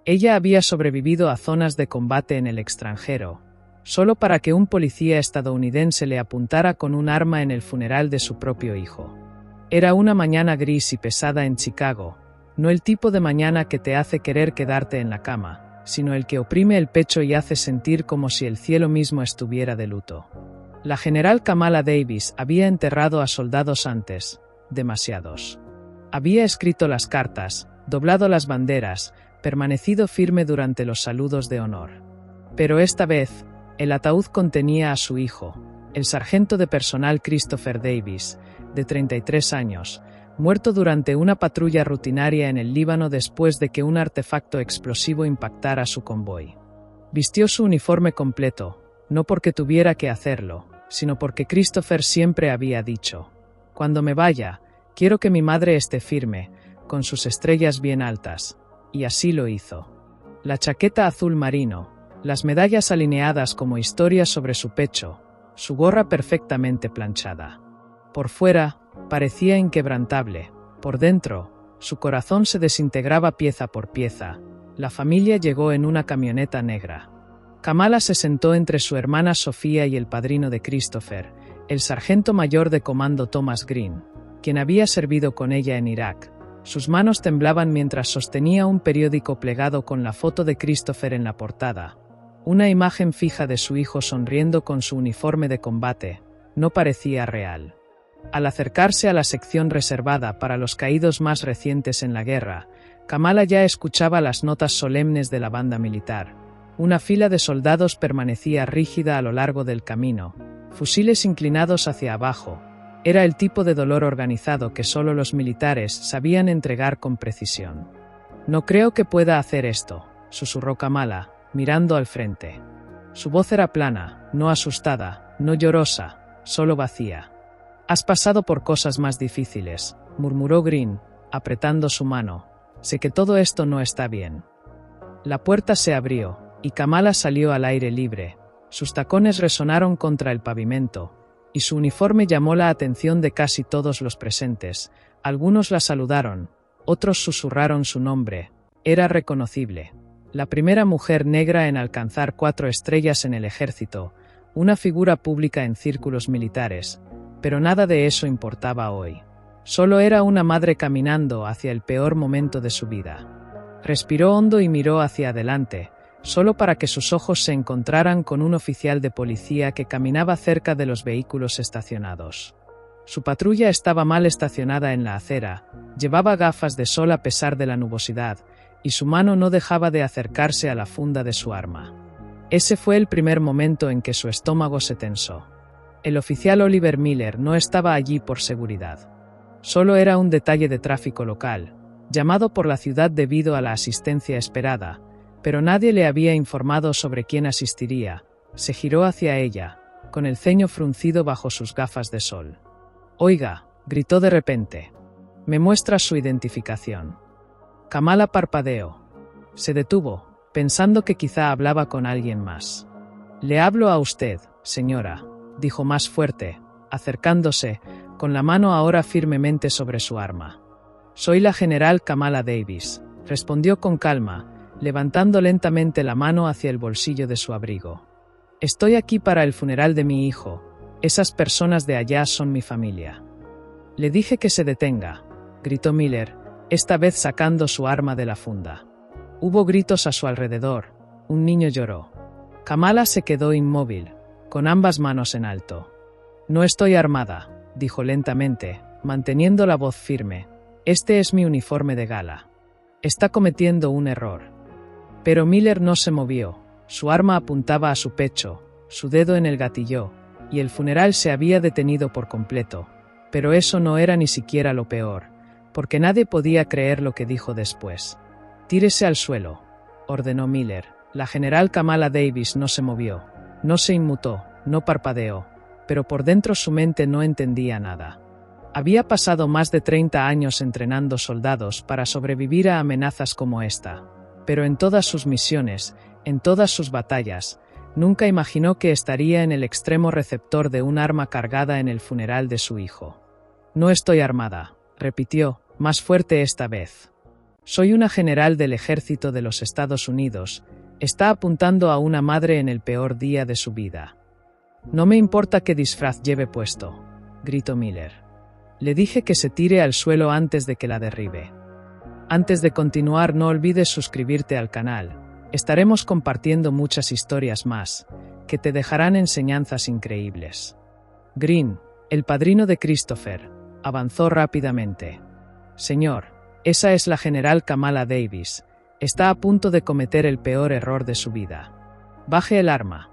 Ella había sobrevivido a zonas de combate en el extranjero, solo para que un policía estadounidense le apuntara con un arma en el funeral de su propio hijo. Era una mañana gris y pesada en Chicago, no el tipo de mañana que te hace querer quedarte en la cama, sino el que oprime el pecho y hace sentir como si el cielo mismo estuviera de luto. La general Kamala Davis había enterrado a soldados antes, demasiados. Había escrito las cartas, doblado las banderas, permanecido firme durante los saludos de honor. Pero esta vez, el ataúd contenía a su hijo, el sargento de personal Christopher Davis, de 33 años, muerto durante una patrulla rutinaria en el Líbano después de que un artefacto explosivo impactara su convoy. Vistió su uniforme completo, no porque tuviera que hacerlo, sino porque Christopher siempre había dicho: «Cuando me vaya, quiero que mi madre esté firme, con sus estrellas bien altas», y así lo hizo. La chaqueta azul marino, las medallas alineadas como historias sobre su pecho, su gorra perfectamente planchada. Por fuera, parecía inquebrantable. Por dentro, su corazón se desintegraba pieza por pieza. La familia llegó en una camioneta negra. Kamala se sentó entre su hermana Sofía y el padrino de Christopher, el sargento mayor de comando Thomas Green, quien había servido con ella en Irak. Sus manos temblaban mientras sostenía un periódico plegado con la foto de Christopher en la portada. Una imagen fija de su hijo sonriendo con su uniforme de combate. No parecía real. Al acercarse a la sección reservada para los caídos más recientes en la guerra, Kamala ya escuchaba las notas solemnes de la banda militar. Una fila de soldados permanecía rígida a lo largo del camino, fusiles inclinados hacia abajo. Era el tipo de dolor organizado que solo los militares sabían entregar con precisión. «No creo que pueda hacer esto», susurró Kamala, mirando al frente. Su voz era plana, no asustada, no llorosa, solo vacía. «Has pasado por cosas más difíciles», murmuró Green, apretando su mano. «Sé que todo esto no está bien». La puerta se abrió, y Kamala salió al aire libre. Sus tacones resonaron contra el pavimento, y su uniforme llamó la atención de casi todos los presentes. Algunos la saludaron, otros susurraron su nombre. Era reconocible. La primera mujer negra en alcanzar 4 estrellas en el ejército, una figura pública en círculos militares. Pero nada de eso importaba hoy. Solo era una madre caminando hacia el peor momento de su vida. Respiró hondo y miró hacia adelante, solo para que sus ojos se encontraran con un oficial de policía que caminaba cerca de los vehículos estacionados. Su patrulla estaba mal estacionada en la acera, llevaba gafas de sol a pesar de la nubosidad, y su mano no dejaba de acercarse a la funda de su arma. Ese fue el primer momento en que su estómago se tensó. El oficial Oliver Miller no estaba allí por seguridad. Solo era un detalle de tráfico local, llamado por la ciudad debido a la asistencia esperada, pero nadie le había informado sobre quién asistiría. Se giró hacia ella, con el ceño fruncido bajo sus gafas de sol. «Oiga», gritó de repente. «¿Me muestra su identificación?» Kamala parpadeó. Se detuvo, pensando que quizá hablaba con alguien más. «Le hablo a usted, señora», dijo más fuerte, acercándose, con la mano ahora firmemente sobre su arma. «Soy la general Kamala Davis», respondió con calma, levantando lentamente la mano hacia el bolsillo de su abrigo. «Estoy aquí para el funeral de mi hijo. Esas personas de allá son mi familia». «Le dije que se detenga», gritó Miller, esta vez sacando su arma de la funda. Hubo gritos a su alrededor. Un niño lloró. Kamala se quedó inmóvil, con ambas manos en alto. «No estoy armada», dijo lentamente, manteniendo la voz firme. «Este es mi uniforme de gala. Está cometiendo un error». Pero Miller no se movió. Su arma apuntaba a su pecho, su dedo en el gatillo, y el funeral se había detenido por completo. Pero eso no era ni siquiera lo peor, porque nadie podía creer lo que dijo después. «Tírese al suelo», ordenó Miller. La general Kamala Davis no se movió, no se inmutó, no parpadeó, pero por dentro su mente no entendía nada. Había pasado más de 30 años entrenando soldados para sobrevivir a amenazas como esta. Pero en todas sus misiones, en todas sus batallas, nunca imaginó que estaría en el extremo receptor de un arma cargada en el funeral de su hijo. «No estoy armada», repitió, más fuerte esta vez. Soy una general del ejército de los Estados Unidos. Está apuntando a una madre en el peor día de su vida. No me importa qué disfraz lleve puesto, gritó Miller. Le dije que se tire al suelo antes de que la derribe. Antes de continuar, no olvides suscribirte al canal. Estaremos compartiendo muchas historias más, que te dejarán enseñanzas increíbles. Green, el padrino de Christopher, avanzó rápidamente. Señor, esa es la general Kamala Davis. Está a punto de cometer el peor error de su vida. Baje el arma.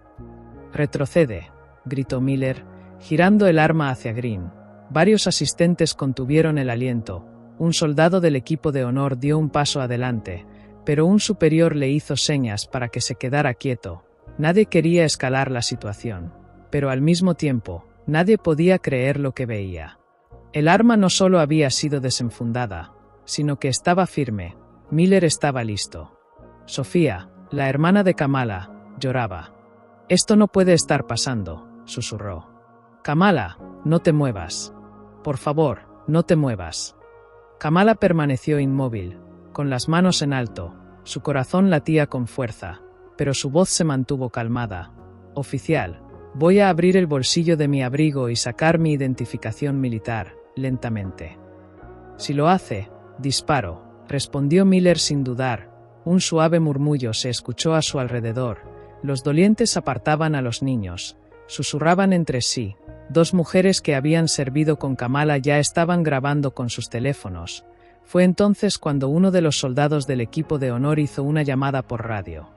Retrocede, gritó Miller, girando el arma hacia Green. Varios asistentes contuvieron el aliento. Un soldado del equipo de honor dio un paso adelante, pero un superior le hizo señas para que se quedara quieto. Nadie quería escalar la situación, pero al mismo tiempo, nadie podía creer lo que veía. El arma no solo había sido desenfundada, sino que estaba firme. Miller estaba listo. Sofía, la hermana de Kamala, lloraba. Esto no puede estar pasando, susurró. Kamala, no te muevas. Por favor, no te muevas. Kamala permaneció inmóvil, con las manos en alto. Su corazón latía con fuerza, pero su voz se mantuvo calmada. Oficial, voy a abrir el bolsillo de mi abrigo y sacar mi identificación militar, lentamente. Si lo hace, disparo, respondió Miller sin dudar. Un suave murmullo se escuchó a su alrededor. Los dolientes apartaban a los niños. Susurraban entre sí. Dos mujeres que habían servido con Kamala ya estaban grabando con sus teléfonos. Fue entonces cuando uno de los soldados del equipo de honor hizo una llamada por radio.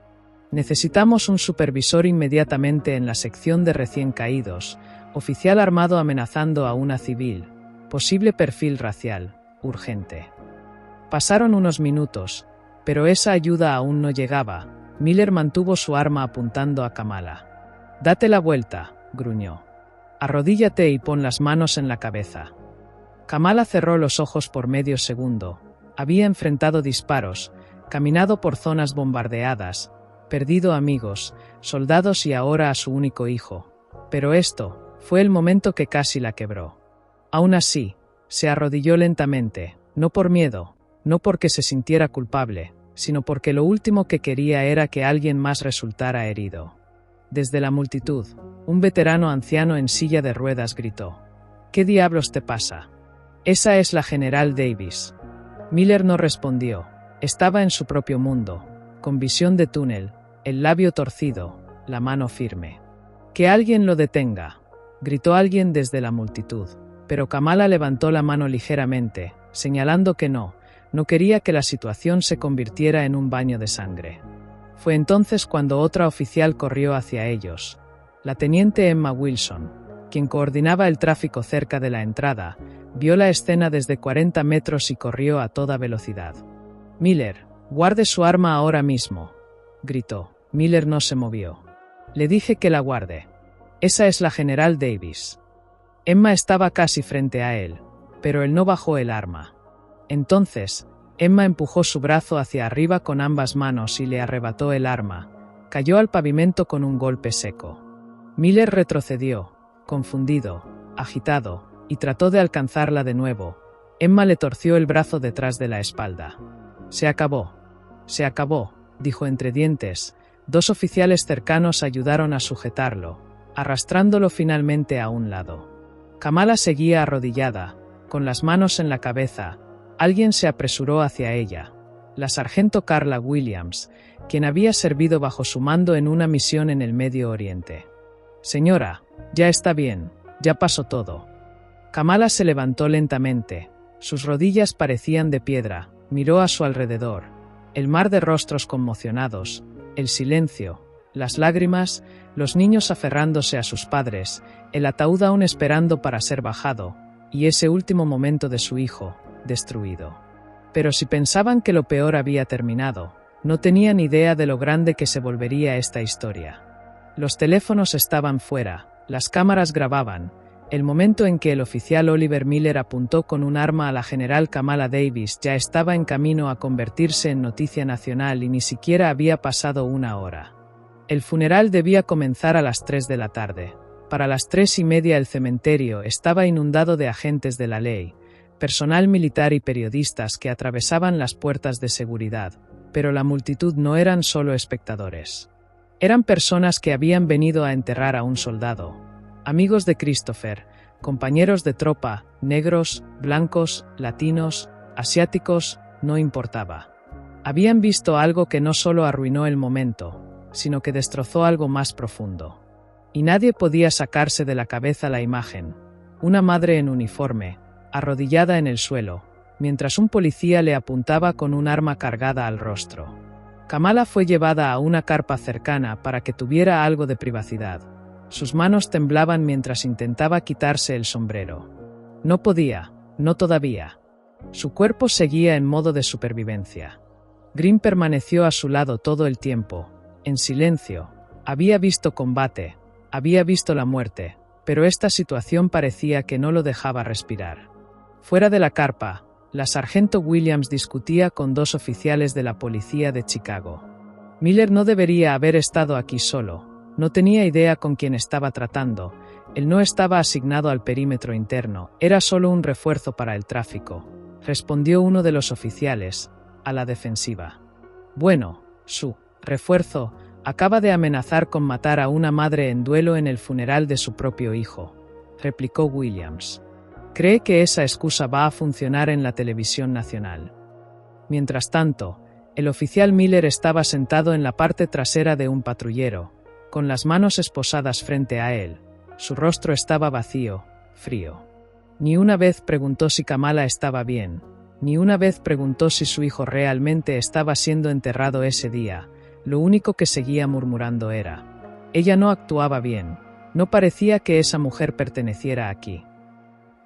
Necesitamos un supervisor inmediatamente en la sección de recién caídos. Oficial armado amenazando a una civil. Posible perfil racial. Urgente. Pasaron unos minutos, pero esa ayuda aún no llegaba. Miller mantuvo su arma apuntando a Kamala. «Date la vuelta», gruñó. «Arrodíllate y pon las manos en la cabeza». Kamala cerró los ojos por medio segundo. Había enfrentado disparos, caminado por zonas bombardeadas, perdido amigos, soldados y ahora a su único hijo. Pero esto fue el momento que casi la quebró. Aún así, se arrodilló lentamente, no por miedo, no porque se sintiera culpable, sino porque lo último que quería era que alguien más resultara herido. Desde la multitud, un veterano anciano en silla de ruedas gritó: «¿Qué diablos te pasa?» «Esa es la general Davis». Miller no respondió. Estaba en su propio mundo, con visión de túnel, el labio torcido, la mano firme. «Que alguien lo detenga», gritó alguien desde la multitud, pero Kamala levantó la mano ligeramente, señalando que no quería que la situación se convirtiera en un baño de sangre. Fue entonces cuando otra oficial corrió hacia ellos. La teniente Emma Wilson, quien coordinaba el tráfico cerca de la entrada, vio la escena desde 40 metros y corrió a toda velocidad. «Miller, guarde su arma ahora mismo», gritó. Miller no se movió. «Le dije que la guarde. Esa es la general Davis». Emma estaba casi frente a él, pero él no bajó el arma. Entonces, Emma empujó su brazo hacia arriba con ambas manos y le arrebató el arma. Cayó al pavimento con un golpe seco. Miller retrocedió, confundido, agitado, y trató de alcanzarla de nuevo. Emma le torció el brazo detrás de la espalda. «Se acabó. Se acabó», dijo entre dientes. Dos oficiales cercanos ayudaron a sujetarlo, arrastrándolo finalmente a un lado. Kamala seguía arrodillada, con las manos en la cabeza. Alguien se apresuró hacia ella. La sargento Carla Williams, quien había servido bajo su mando en una misión en el Medio Oriente. «Señora, ya está bien, ya pasó todo». Kamala se levantó lentamente. Sus rodillas parecían de piedra. Miró a su alrededor. El mar de rostros conmocionados, el silencio, las lágrimas, los niños aferrándose a sus padres, el ataúd aún esperando para ser bajado, y ese último momento de su hijo, destruido. Pero si pensaban que lo peor había terminado, no tenían idea de lo grande que se volvería esta historia. Los teléfonos estaban fuera, las cámaras grababan. El momento en que el oficial Oliver Miller apuntó con un arma a la general Kamala Davis ya estaba en camino a convertirse en noticia nacional y ni siquiera había pasado una hora. El funeral debía comenzar a las 3 de la tarde. Para las 3:30 el cementerio estaba inundado de agentes de la ley. personal militar y periodistas que atravesaban las puertas de seguridad, pero la multitud no eran solo espectadores. Eran personas que habían venido a enterrar a un soldado, amigos de Christopher, compañeros de tropa, negros, blancos, latinos, asiáticos, no importaba. Habían visto algo que no solo arruinó el momento, sino que destrozó algo más profundo. Y nadie podía sacarse de la cabeza la imagen. Una madre en uniforme, arrodillada en el suelo, mientras un policía le apuntaba con un arma cargada al rostro. Kamala fue llevada a una carpa cercana para que tuviera algo de privacidad. Sus manos temblaban mientras intentaba quitarse el sombrero. No podía, no todavía. Su cuerpo seguía en modo de supervivencia. Green permaneció a su lado todo el tiempo, en silencio. Había visto combate, había visto la muerte, pero esta situación parecía que no lo dejaba respirar. Fuera de la carpa, la sargento Williams discutía con dos oficiales de la policía de Chicago. Miller no debería haber estado aquí solo, no tenía idea con quién estaba tratando, él no estaba asignado al perímetro interno, era solo un refuerzo para el tráfico, respondió uno de los oficiales, a la defensiva. Bueno, su refuerzo acaba de amenazar con matar a una madre en duelo en el funeral de su propio hijo, replicó Williams. Cree que esa excusa va a funcionar en la televisión nacional. Mientras tanto, el oficial Miller estaba sentado en la parte trasera de un patrullero, con las manos esposadas frente a él. Su rostro estaba vacío, frío. Ni una vez preguntó si Kamala estaba bien, ni una vez preguntó si su hijo realmente estaba siendo enterrado ese día. Lo único que seguía murmurando era: ella no actuaba bien, no parecía que esa mujer perteneciera aquí.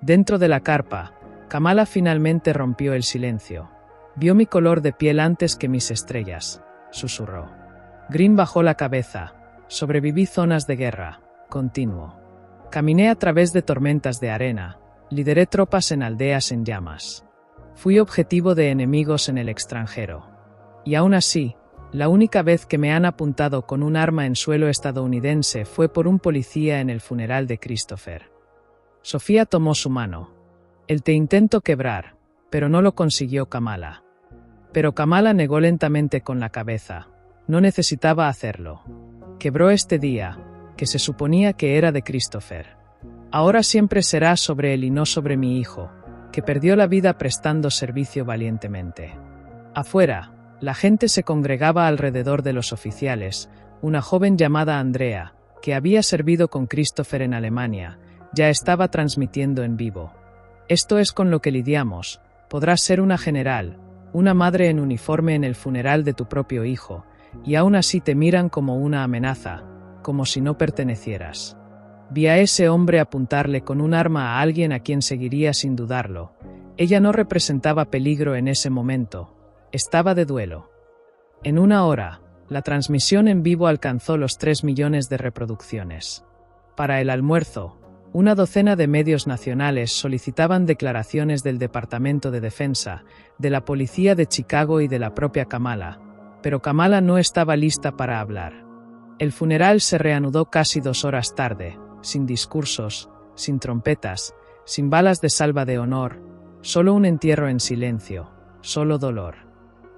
Dentro de la carpa, Kamala finalmente rompió el silencio. Vio mi color de piel antes que mis estrellas, susurró. Green bajó la cabeza. Sobreviví zonas de guerra, continuó. Caminé a través de tormentas de arena, lideré tropas en aldeas en llamas. Fui objetivo de enemigos en el extranjero. Y aún así, la única vez que me han apuntado con un arma en suelo estadounidense fue por un policía en el funeral de Christopher. Sofía tomó su mano. Él te intentó quebrar, pero no lo consiguió Kamala. Pero Kamala negó lentamente con la cabeza. No necesitaba hacerlo. Quebró este día, que se suponía que era de Christopher. Ahora siempre será sobre él y no sobre mi hijo, que perdió la vida prestando servicio valientemente. Afuera, la gente se congregaba alrededor de los oficiales. Una joven llamada Andrea, que había servido con Christopher en Alemania, ya estaba transmitiendo en vivo. Esto es con lo que lidiamos. Podrás ser una general, una madre en uniforme en el funeral de tu propio hijo, y aún así te miran como una amenaza, como si no pertenecieras. Vi a ese hombre apuntarle con un arma a alguien a quien seguiría sin dudarlo. Ella no representaba peligro en ese momento, estaba de duelo. En una hora, la transmisión en vivo alcanzó los 3 millones de reproducciones. Para el almuerzo, una docena de medios nacionales solicitaban declaraciones del Departamento de Defensa, de la Policía de Chicago y de la propia Kamala, pero Kamala no estaba lista para hablar. El funeral se reanudó casi 2 horas tarde, sin discursos, sin trompetas, sin balas de salva de honor, solo un entierro en silencio, solo dolor.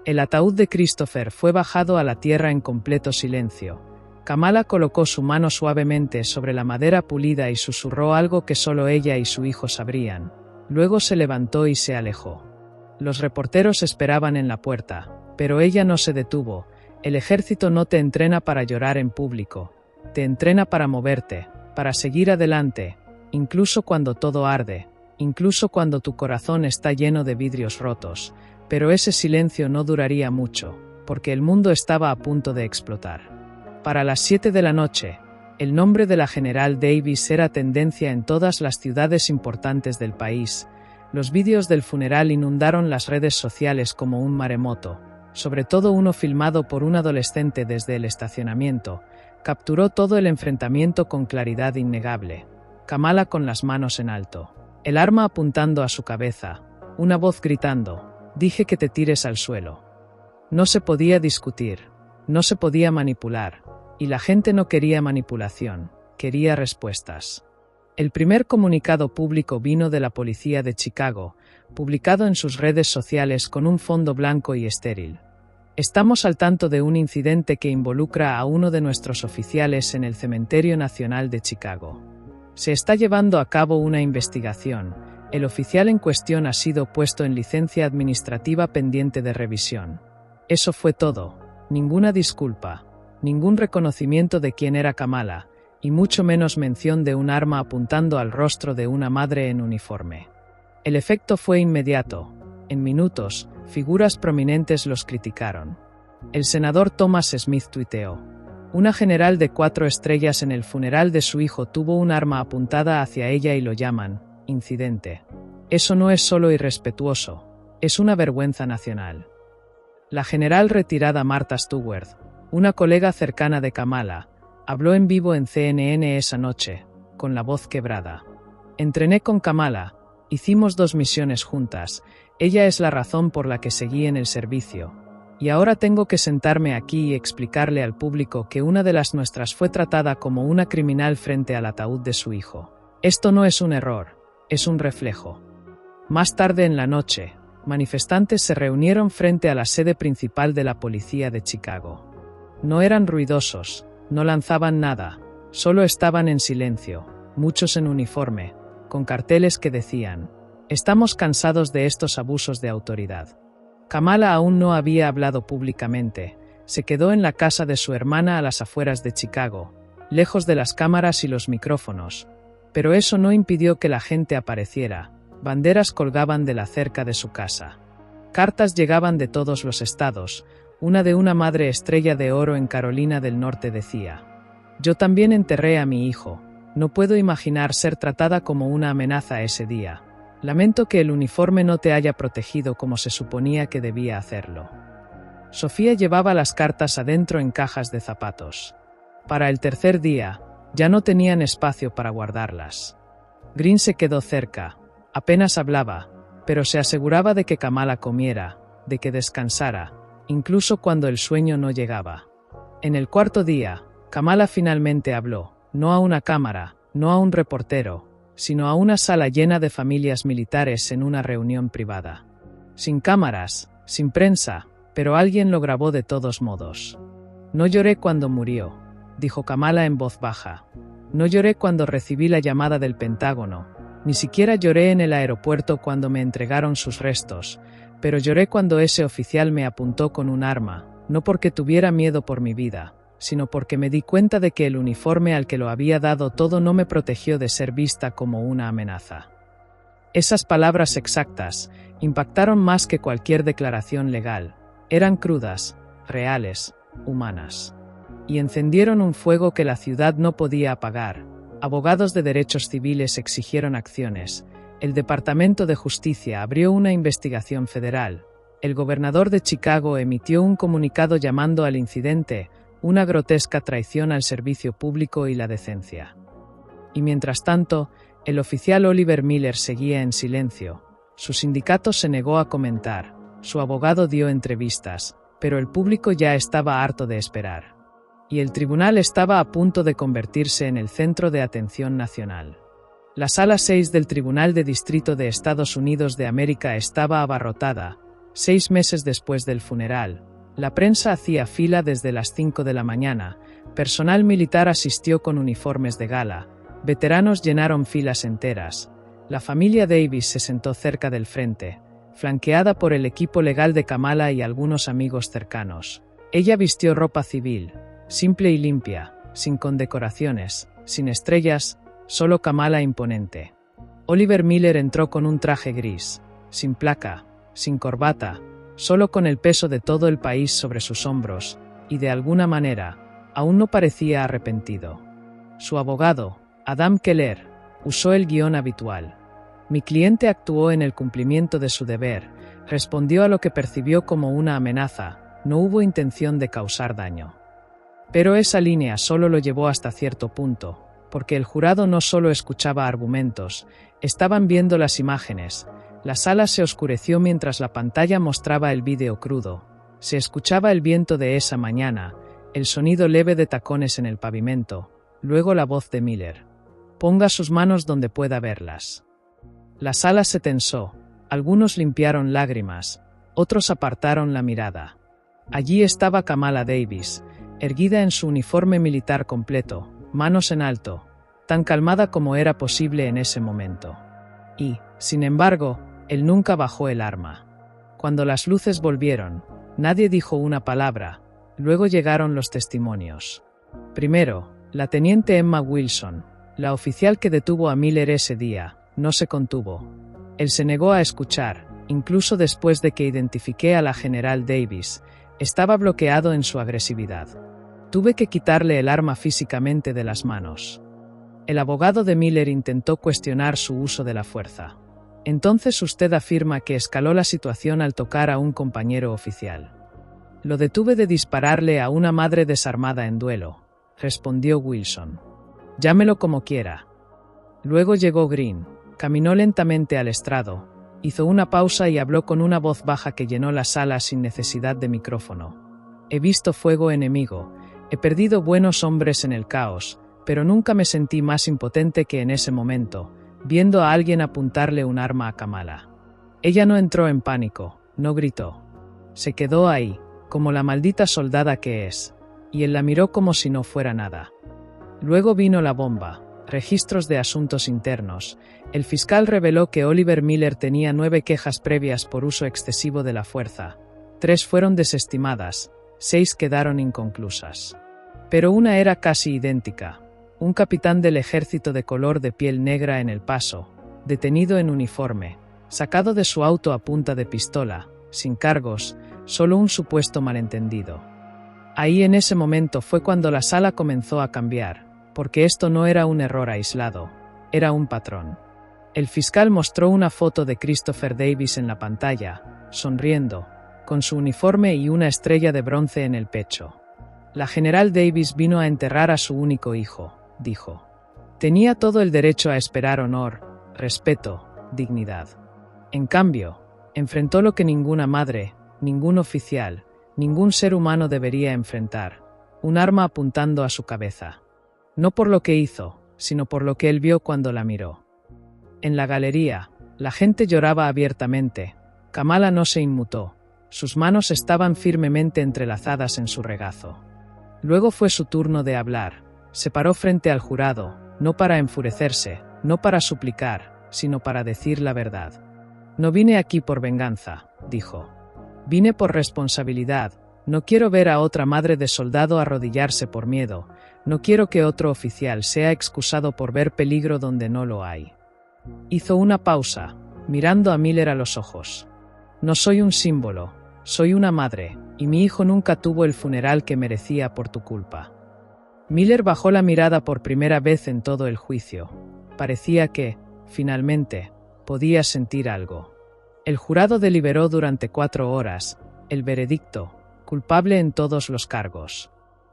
El ataúd de Christopher fue bajado a la tierra en completo silencio. Kamala colocó su mano suavemente sobre la madera pulida y susurró algo que solo ella y su hijo sabrían. Luego se levantó y se alejó. Los reporteros esperaban en la puerta, pero ella no se detuvo. El ejército no te entrena para llorar en público, te entrena para moverte, para seguir adelante, incluso cuando todo arde, incluso cuando tu corazón está lleno de vidrios rotos. Pero ese silencio no duraría mucho, porque el mundo estaba a punto de explotar. Para las 7 de la noche, el nombre de la general Davis era tendencia en todas las ciudades importantes del país. Los vídeos del funeral inundaron las redes sociales como un maremoto, sobre todo uno filmado por un adolescente desde el estacionamiento. Capturó todo el enfrentamiento con claridad innegable. Kamala con las manos en alto, el arma apuntando a su cabeza, una voz gritando: «Dije que te tires al suelo». No se podía discutir, no se podía manipular. Y la gente no quería manipulación, quería respuestas. El primer comunicado público vino de la policía de Chicago, publicado en sus redes sociales con un fondo blanco y estéril. Estamos al tanto de un incidente que involucra a uno de nuestros oficiales en el Cementerio Nacional de Chicago. Se está llevando a cabo una investigación. El oficial en cuestión ha sido puesto en licencia administrativa pendiente de revisión. Eso fue todo. Ninguna disculpa, ningún reconocimiento de quién era Kamala, y mucho menos mención de un arma apuntando al rostro de una madre en uniforme. El efecto fue inmediato. En minutos, figuras prominentes los criticaron. El senador Thomas Smith tuiteó: "Una general de 4 estrellas en el funeral de su hijo tuvo un arma apuntada hacia ella y lo llaman incidente. Eso no es solo irrespetuoso, es una vergüenza nacional". La general retirada Martha Stewart, una colega cercana de Kamala, habló en vivo en CNN esa noche, con la voz quebrada. "Entrené con Kamala, hicimos 2 misiones juntas, ella es la razón por la que seguí en el servicio. Y ahora tengo que sentarme aquí y explicarle al público que una de las nuestras fue tratada como una criminal frente al ataúd de su hijo. Esto no es un error, es un reflejo". Más tarde en la noche, manifestantes se reunieron frente a la sede principal de la policía de Chicago. No eran ruidosos, no lanzaban nada, solo estaban en silencio, muchos en uniforme, con carteles que decían: "Estamos cansados de estos abusos de autoridad". Kamala aún no había hablado públicamente, se quedó en la casa de su hermana a las afueras de Chicago, lejos de las cámaras y los micrófonos, pero eso no impidió que la gente apareciera. Banderas colgaban de la cerca de su casa. Cartas llegaban de todos los estados. Una de una madre estrella de oro en Carolina del Norte decía: "Yo también enterré a mi hijo. No puedo imaginar ser tratada como una amenaza ese día. Lamento que el uniforme no te haya protegido como se suponía que debía hacerlo". Sofía llevaba las cartas adentro en cajas de zapatos. Para el tercer día, ya no tenían espacio para guardarlas. Green se quedó cerca. Apenas hablaba, pero se aseguraba de que Kamala comiera, de que descansara, incluso cuando el sueño no llegaba. En el cuarto día, Kamala finalmente habló, no a una cámara, no a un reportero, sino a una sala llena de familias militares en una reunión privada. Sin cámaras, sin prensa, pero alguien lo grabó de todos modos. "No lloré cuando murió", dijo Kamala en voz baja. "No lloré cuando recibí la llamada del Pentágono. Ni siquiera lloré en el aeropuerto cuando me entregaron sus restos, pero lloré cuando ese oficial me apuntó con un arma, no porque tuviera miedo por mi vida, sino porque me di cuenta de que el uniforme al que lo había dado todo no me protegió de ser vista como una amenaza". Esas palabras exactas impactaron más que cualquier declaración legal. Eran crudas, reales, humanas. Y encendieron un fuego que la ciudad no podía apagar. Abogados de derechos civiles exigieron acciones. El Departamento de Justicia abrió una investigación federal. El gobernador de Chicago emitió un comunicado llamando al incidente una grotesca traición al servicio público y la decencia. Y mientras tanto, el oficial Oliver Miller seguía en silencio. Su sindicato se negó a comentar. Su abogado dio entrevistas, pero el público ya estaba harto de esperar. Y el tribunal estaba a punto de convertirse en el centro de atención nacional. La Sala 6 del Tribunal de Distrito de Estados Unidos de América estaba abarrotada. 6 meses después del funeral, la prensa hacía fila desde las 5 de la mañana, personal militar asistió con uniformes de gala, veteranos llenaron filas enteras. La familia Davis se sentó cerca del frente, flanqueada por el equipo legal de Kamala y algunos amigos cercanos. Ella vistió ropa civil, simple y limpia, sin condecoraciones, sin estrellas, solo Kamala imponente. Oliver Miller entró con un traje gris, sin placa, sin corbata, solo con el peso de todo el país sobre sus hombros, y de alguna manera, aún no parecía arrepentido. Su abogado, Adam Keller, usó el guión habitual. "Mi cliente actuó en el cumplimiento de su deber, respondió a lo que percibió como una amenaza, no hubo intención de causar daño". Pero esa línea solo lo llevó hasta cierto punto, porque el jurado no solo escuchaba argumentos, estaban viendo las imágenes. La sala se oscureció mientras la pantalla mostraba el vídeo crudo. Se escuchaba el viento de esa mañana, el sonido leve de tacones en el pavimento, luego la voz de Miller. "Ponga sus manos donde pueda verlas". La sala se tensó. Algunos limpiaron lágrimas, otros apartaron la mirada. Allí estaba Kamala Davis, erguida en su uniforme militar completo, manos en alto, tan calmada como era posible en ese momento. Y, sin embargo, él nunca bajó el arma. Cuando las luces volvieron, nadie dijo una palabra, luego llegaron los testimonios. Primero, la teniente Emma Wilson, la oficial que detuvo a Miller ese día, no se contuvo. Él se negó a escuchar, incluso después de que identifiqué a la general Davis, estaba bloqueado en su agresividad. Tuve que quitarle el arma físicamente de las manos. El abogado de Miller intentó cuestionar su uso de la fuerza. Entonces usted afirma que escaló la situación al tocar a un compañero oficial. Lo detuve de dispararle a una madre desarmada en duelo, respondió Wilson. Llámelo como quiera. Luego llegó Green, caminó lentamente al estrado, hizo una pausa y habló con una voz baja que llenó la sala sin necesidad de micrófono. He visto fuego enemigo, he perdido buenos hombres en el caos, pero nunca me sentí más impotente que en ese momento, viendo a alguien apuntarle un arma a Kamala. Ella no entró en pánico, no gritó. Se quedó ahí, como la maldita soldada que es, y él la miró como si no fuera nada. Luego vino la bomba, registros de asuntos internos. El fiscal reveló que Oliver Miller tenía 9 quejas previas por uso excesivo de la fuerza. 3 fueron desestimadas, 6 quedaron inconclusas. Pero una era casi idéntica. Un capitán del ejército de color de piel negra en El Paso, detenido en uniforme, sacado de su auto a punta de pistola, sin cargos, solo un supuesto malentendido. Ahí en ese momento fue cuando la sala comenzó a cambiar, porque esto no era un error aislado, era un patrón. El fiscal mostró una foto de Christopher Davis en la pantalla, sonriendo, con su uniforme y una estrella de bronce en el pecho. La general Davis vino a enterrar a su único hijo, dijo. Tenía todo el derecho a esperar honor, respeto, dignidad. En cambio, enfrentó lo que ninguna madre, ningún oficial, ningún ser humano debería enfrentar, un arma apuntando a su cabeza. No por lo que hizo, sino por lo que él vio cuando la miró. En la galería, la gente lloraba abiertamente. Kamala no se inmutó. Sus manos estaban firmemente entrelazadas en su regazo. Luego fue su turno de hablar. Se paró frente al jurado, no para enfurecerse, no para suplicar, sino para decir la verdad. No vine aquí por venganza, dijo. Vine por responsabilidad. No quiero ver a otra madre de soldado arrodillarse por miedo. No quiero que otro oficial sea excusado por ver peligro donde no lo hay. Hizo una pausa, mirando a Miller a los ojos. No soy un símbolo, soy una madre, y mi hijo nunca tuvo el funeral que merecía por tu culpa. Miller bajó la mirada por primera vez en todo el juicio. Parecía que, finalmente, podía sentir algo. El jurado deliberó durante 4 horas. El veredicto: culpable en todos los cargos.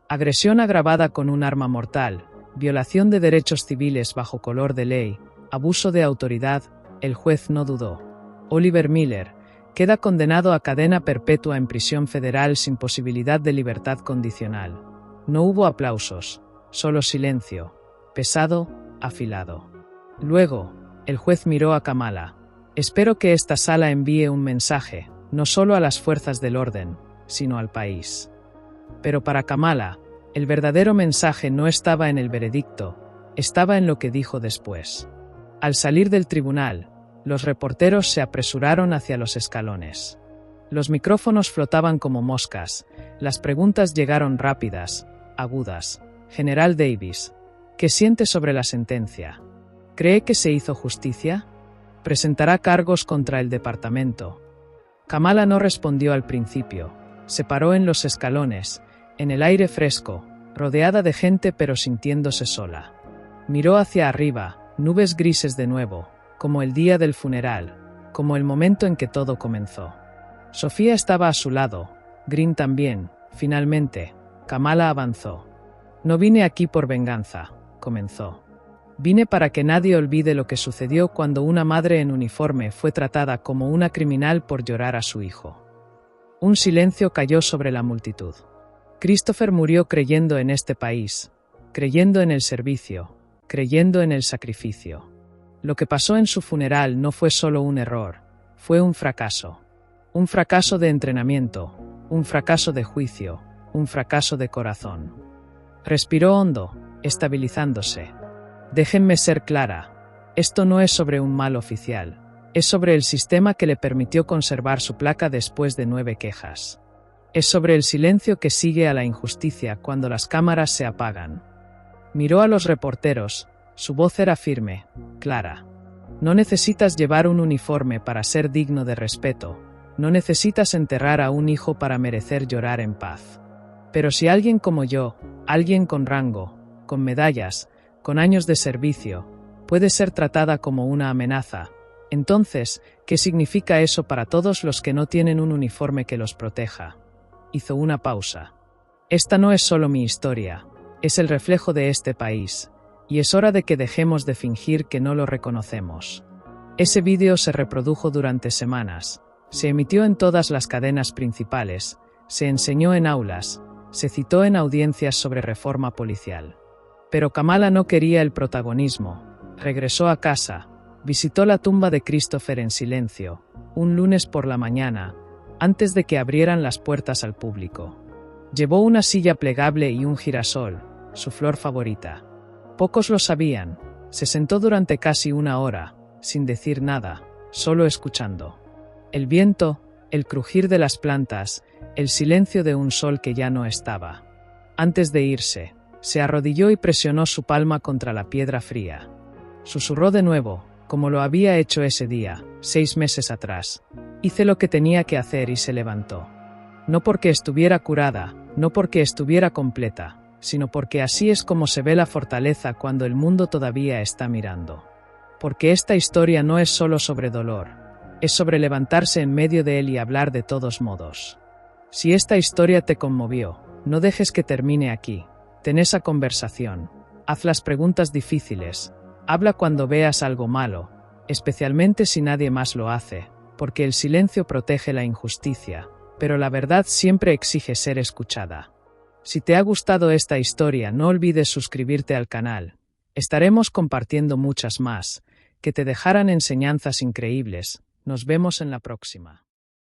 Agresión agravada con un arma mortal, violación de derechos civiles bajo color de ley, abuso de autoridad. El juez no dudó. Oliver Miller queda condenado a cadena perpetua en prisión federal sin posibilidad de libertad condicional. No hubo aplausos, solo silencio, pesado, afilado. Luego, el juez miró a Kamala. Espero que esta sala envíe un mensaje, no solo a las fuerzas del orden, sino al país. Pero para Kamala, el verdadero mensaje no estaba en el veredicto, estaba en lo que dijo después. Al salir del tribunal, los reporteros se apresuraron hacia los escalones. Los micrófonos flotaban como moscas, las preguntas llegaron rápidas, agudas. General Davis, ¿qué siente sobre la sentencia? ¿Cree que se hizo justicia? ¿Presentará cargos contra el departamento? Kamala no respondió al principio. Se paró en los escalones, en el aire fresco, rodeada de gente pero sintiéndose sola. Miró hacia arriba, nubes grises de nuevo, como el día del funeral, como el momento en que todo comenzó. Sofía estaba a su lado, Green también. Finalmente, Kamala avanzó. No vine aquí por venganza, comenzó. Vine para que nadie olvide lo que sucedió cuando una madre en uniforme fue tratada como una criminal por llorar a su hijo. Un silencio cayó sobre la multitud. Christopher murió creyendo en este país, creyendo en el servicio, creyendo en el sacrificio. Lo que pasó en su funeral no fue solo un error, Fue un fracaso. Un fracaso de entrenamiento, un fracaso de juicio, un fracaso de corazón. Respiró hondo, estabilizándose. Déjenme ser clara. Esto no es sobre un mal oficial. Es sobre el sistema que le permitió conservar su placa después de 9 quejas. Es sobre el silencio que sigue a la injusticia cuando las cámaras se apagan. Miró a los reporteros. Su voz era firme, clara. No necesitas llevar un uniforme para ser digno de respeto. No necesitas enterrar a un hijo para merecer llorar en paz. Pero si alguien como yo, alguien con rango, con medallas, con años de servicio, puede ser tratada como una amenaza, entonces, ¿qué significa eso para todos los que no tienen un uniforme que los proteja? Hizo una pausa. Esta no es solo mi historia, es el reflejo de este país, y es hora de que dejemos de fingir que no lo reconocemos. Ese vídeo se reprodujo durante semanas, se emitió en todas las cadenas principales, se enseñó en aulas, se citó en audiencias sobre reforma policial. Pero Kamala no quería el protagonismo, regresó a casa, visitó la tumba de Christopher en silencio, un lunes por la mañana, antes de que abrieran las puertas al público. Llevó una silla plegable y un girasol, su flor favorita. Pocos lo sabían, se sentó durante casi 1 hora, sin decir nada, solo escuchando. El viento, el crujir de las plantas, el silencio de un sol que ya no estaba. Antes de irse, se arrodilló y presionó su palma contra la piedra fría. Susurró de nuevo, como lo había hecho ese día, 6 meses atrás. Hice lo que tenía que hacer y se levantó. No porque estuviera curada, no porque estuviera completa, sino porque así es como se ve la fortaleza cuando el mundo todavía está mirando. Porque esta historia no es solo sobre dolor, es sobre levantarse en medio de él y hablar de todos modos. Si esta historia te conmovió, no dejes que termine aquí. Ten esa conversación. Haz las preguntas difíciles. Habla cuando veas algo malo, especialmente si nadie más lo hace, porque el silencio protege la injusticia, pero la verdad siempre exige ser escuchada. Si te ha gustado esta historia, no olvides suscribirte al canal. Estaremos compartiendo muchas más, que te dejarán enseñanzas increíbles. Nos vemos en la próxima.